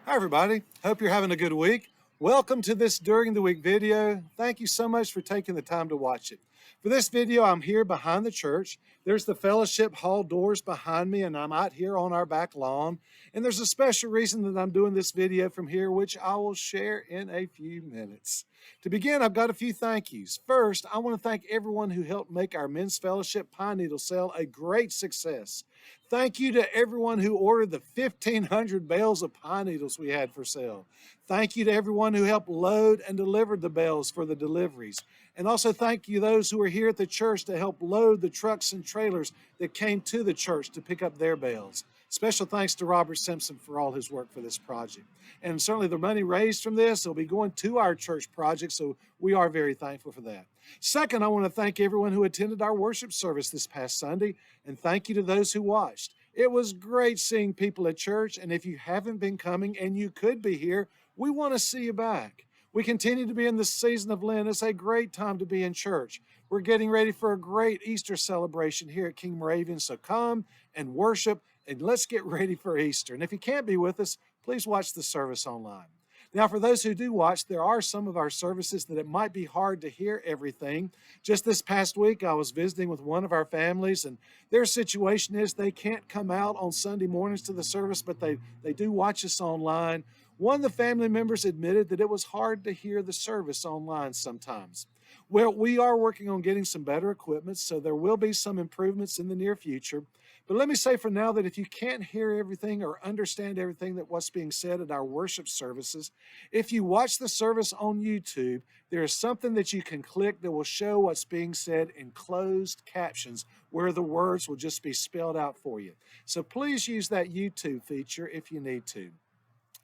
Hi everybody, hope you're having a good week. Welcome to this During the Week video. Thank you so much for taking the time to watch it. For this video, I'm here behind the church. There's the fellowship hall doors behind me, and I'm out here on our back lawn. And there's a special reason that I'm doing this video from here, which I will share in a few minutes. To begin, I've got a few thank yous. First, I want to thank everyone who helped make our men's fellowship pine needle sale a great success. Thank you to everyone who ordered the 1,500 bales of pine needles we had for sale. Thank you to everyone who helped load and delivered the bales for the deliveries. And also thank you those who were here at the church to help load the trucks and trailers that came to the church to pick up their bales. Special thanks to Robert Simpson for all his work for this project. And certainly the money raised from this will be going to our church project, so we are very thankful for that. Second, I want to thank everyone who attended our worship service this past Sunday, and thank you to those who watched. It was great seeing people at church, and if you haven't been coming and you could be here, we want to see you back. We continue to be in the season of Lent. It's a great time to be in church. We're getting ready for a great Easter celebration here at King Moravian, so come and worship, and let's get ready for Easter. And if you can't be with us, please watch the service online. Now, for those who do watch, there are some of our services that it might be hard to hear everything. Just this past week, I was visiting with one of our families, and their situation is they can't come out on Sunday mornings to the service, but they do watch us online. One of the family members admitted that it was hard to hear the service online sometimes. Well, we are working on getting some better equipment, so there will be some improvements in the near future. But let me say for now that if you can't hear everything or understand everything that what's being said at our worship services, if you watch the service on YouTube, there is something that you can click that will show what's being said in closed captions where the words will just be spelled out for you. So please use that YouTube feature if you need to.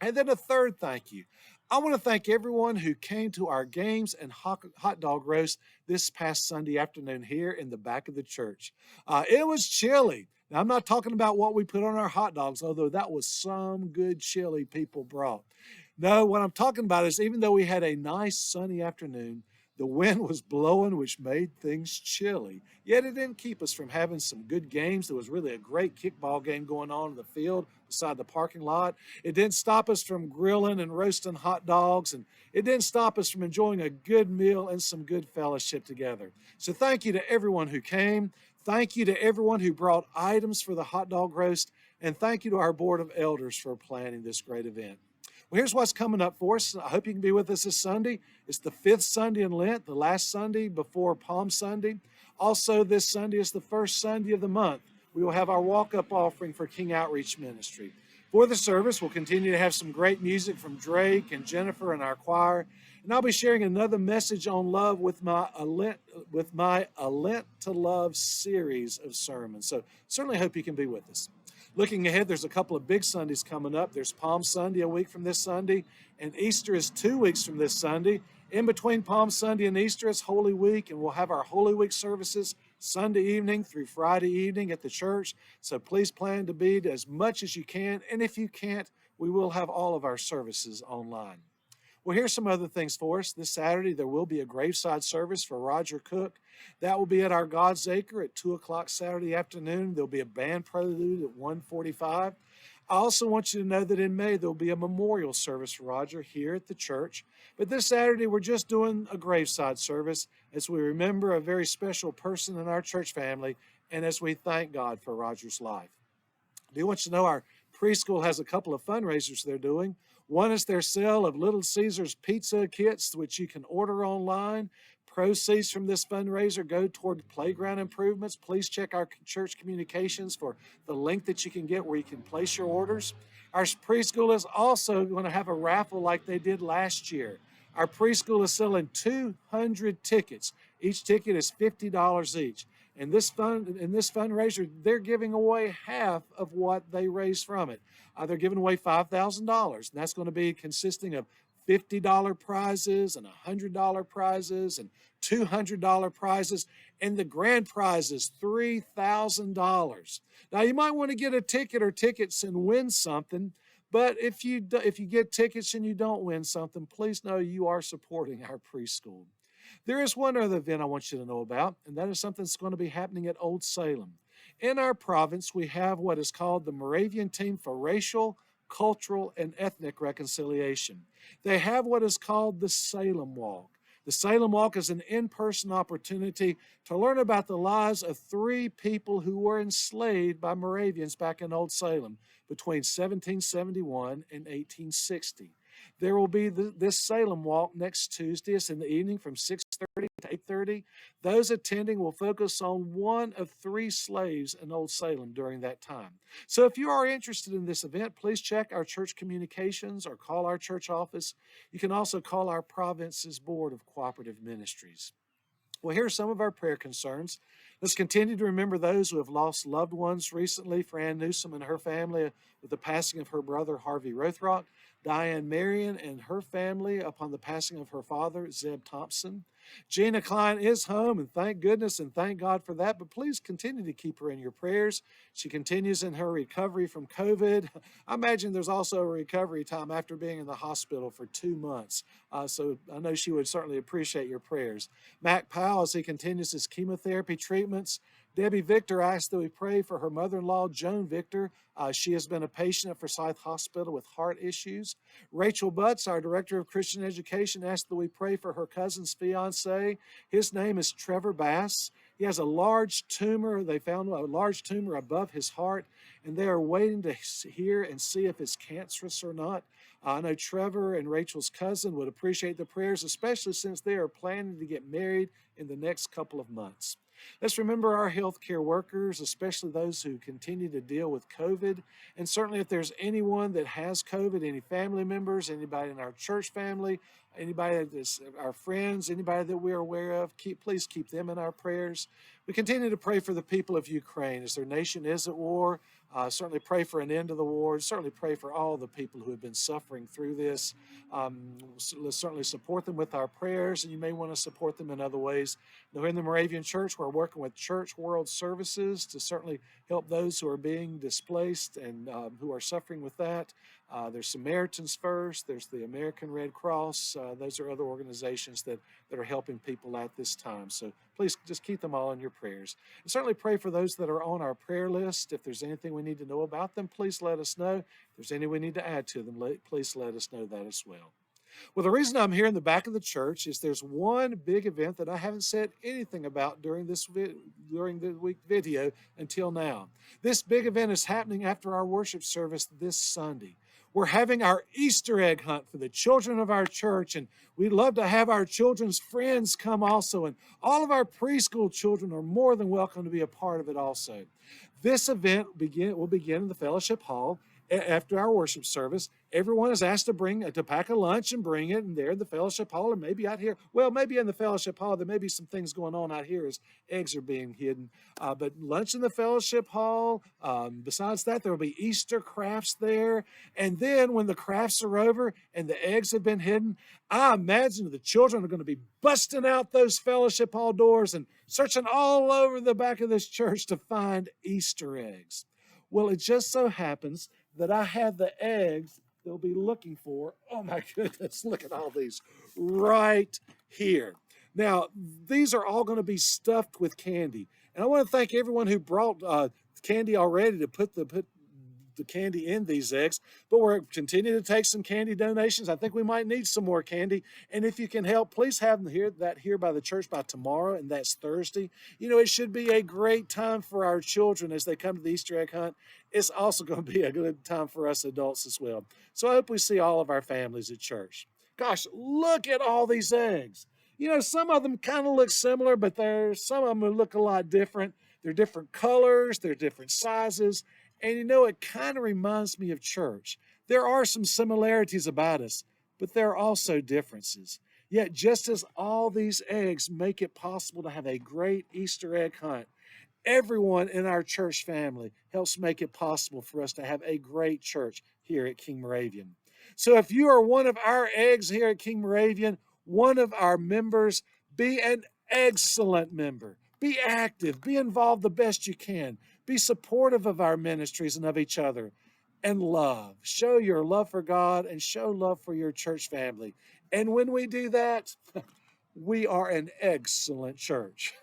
And then a third thank you. I want to thank everyone who came to our games and hot dog roast this past Sunday afternoon here in the back of the church. It was chilly. Now, I'm not talking about what we put on our hot dogs, although that was some good chili people brought. No, what I'm talking about is even though we had a nice sunny afternoon, the wind was blowing, which made things chilly. Yet it didn't keep us from having some good games. There was really a great kickball game going on in the field beside the parking lot. It didn't stop us from grilling and roasting hot dogs, and it didn't stop us from enjoying a good meal and some good fellowship together. So thank you to everyone who came. Thank you to everyone who brought items for the hot dog roast, and thank you to our Board of Elders for planning this great event. Well, here's what's coming up for us. I hope you can be with us this Sunday. It's the 5th Sunday in Lent, the last Sunday before Palm Sunday. Also, this Sunday is the first Sunday of the month. We will have our walk-up offering for King Outreach Ministry. For the service, we'll continue to have some great music from Drake and Jennifer and our choir. And I'll be sharing another message on love with my A Lent to Love series of sermons. So certainly hope you can be with us. Looking ahead, there's a couple of big Sundays coming up. There's Palm Sunday a week from this Sunday, and Easter is 2 weeks from this Sunday. In between Palm Sunday and Easter is Holy Week, and we'll have our Holy Week services Sunday evening through Friday evening at the church. So please plan to be as much as you can, and if you can't, we will have all of our services online. Well, here's some other things for us. This Saturday, there will be a graveside service for Roger Cook. That will be at our God's Acre at 2 o'clock Saturday afternoon. There'll be a band prelude at 1:45. I also want you to know that in May, there'll be a memorial service for Roger here at the church. But this Saturday, we're just doing a graveside service as we remember a very special person in our church family and as we thank God for Roger's life. I do want you to know our preschool has a couple of fundraisers they're doing. One is their sale of Little Caesars pizza kits, which you can order online. Proceeds from this fundraiser go toward playground improvements. Please check our church communications for the link that you can get where you can place your orders. Our preschool is also going to have a raffle like they did last year. Our preschool is selling 200 tickets. Each ticket is $50 each. In this fundraiser, they're giving away half of what they raise from it. They're giving away $5,000, and that's going to be consisting of $50 prizes and $100 prizes and $200 prizes, and the grand prize is $3,000. Now, you might want to get a ticket or tickets and win something, but if you get tickets and you don't win something, please know you are supporting our preschool. There is one other event I want you to know about, and that is something that's going to be happening at Old Salem. In our province, we have what is called the Moravian Team for Racial, cultural, and ethnic reconciliation. They have what is called the Salem Walk. The Salem Walk is an in-person opportunity to learn about the lives of three people who were enslaved by Moravians back in Old Salem between 1771 and 1860. There will be this Salem Walk next Tuesday. It's in the evening from 6:30 to 8:30. Those attending will focus on one of three slaves in Old Salem during that time. So if you are interested in this event, please check our church communications or call our church office. You can also call our province's Board of Cooperative Ministries. Well, here are some of our prayer concerns. Let's continue to remember those who have lost loved ones recently. For Ann Newsom and her family with the passing of her brother, Harvey Rothrock. Diane Marion and her family upon the passing of her father, Zeb Thompson. Gina Klein is home, and thank goodness and thank God for that, but please continue to keep her in your prayers. She continues in her recovery from COVID. I imagine there's also a recovery time after being in the hospital for 2 months, so I know she would certainly appreciate your prayers. Mac Powell, as he continues his chemotherapy treatments. Debbie Victor asked that we pray for her mother-in-law, Joan Victor. She has been a patient at Forsyth Hospital with heart issues. Rachel Butts, our Director of Christian Education, asked that we pray for her cousin's fiance. His name is Trevor Bass. He has a large tumor. They found a large tumor above his heart, and they are waiting to hear and see if it's cancerous or not. I know Trevor and Rachel's cousin would appreciate the prayers, especially since they are planning to get married in the next couple of months. Let's remember our healthcare workers, especially those who continue to deal with COVID. And certainly if there's anyone that has COVID, any family members, anybody in our church family, anybody that's our friends, anybody that we're aware of, please keep them in our prayers. We continue to pray for the people of Ukraine as their nation is at war. Certainly pray for an end to the war. Certainly pray for all the people who have been suffering through this. Let's certainly support them with our prayers, and you may want to support them in other ways. Now, in the Moravian Church, we're working with Church World Services to certainly help those who are being displaced and who are suffering with that. There's Samaritans First. There's the American Red Cross. Those are other organizations that are helping people at this time. So please just keep them all in your prayers. And certainly pray for those that are on our prayer list. If there's anything we need to know about them, please let us know. If there's any we need to add to them, please let us know that as well. Well, the reason I'm here in the back of the church is there's one big event that I haven't said anything about during the week video until now. This big event is happening after our worship service this Sunday. We're having our Easter egg hunt for the children of our church, and we'd love to have our children's friends come also, and all of our preschool children are more than welcome to be a part of it also. This event will begin in the fellowship hall after our worship service. Everyone is asked to pack a lunch and bring it, and there in the fellowship hall, or maybe out here. Well, maybe in the fellowship hall, there may be some things going on out here as eggs are being hidden. But lunch in the fellowship hall. Besides that, there will be Easter crafts there. And then when the crafts are over and the eggs have been hidden, I imagine the children are going to be busting out those fellowship hall doors and searching all over the back of this church to find Easter eggs. Well, it just so happens that I have the eggs they'll be looking for. Oh my goodness, look at all these right here. Now, these are all going to be stuffed with candy. And I want to thank everyone who brought candy already to put the candy in these eggs, but we're continuing to take some candy donations. I think we might need some more candy, and if you can help, please have them here by the church by tomorrow, and that's Thursday. You know, it should be a great time for our children as they come to the Easter egg hunt. It's also going to be a good time for us adults as well. So I hope we see all of our families at church. Gosh, look at all these eggs. You know, some of them kind of look similar, but some of them look a lot different. They're different colors, they're different sizes. And you know, it kind of reminds me of church. There are some similarities about us, but there are also differences. Yet just as all these eggs make it possible to have a great Easter egg hunt, everyone in our church family helps make it possible for us to have a great church here at King Moravian. So if you are one of our eggs here at King Moravian, one of our members, be an excellent member. Be active, be involved the best you can. Be supportive of our ministries and of each other. And love. Show your love for God and show love for your church family. And when we do that, we are an excellent church.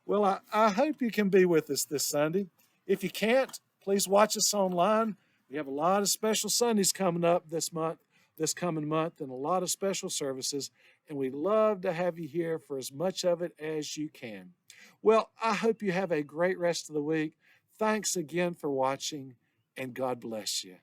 Well, I hope you can be with us this Sunday. If you can't, please watch us online. We have a lot of special Sundays coming up this coming month, and a lot of special services, and we'd love to have you here for as much of it as you can. Well, I hope you have a great rest of the week. Thanks again for watching, and God bless you.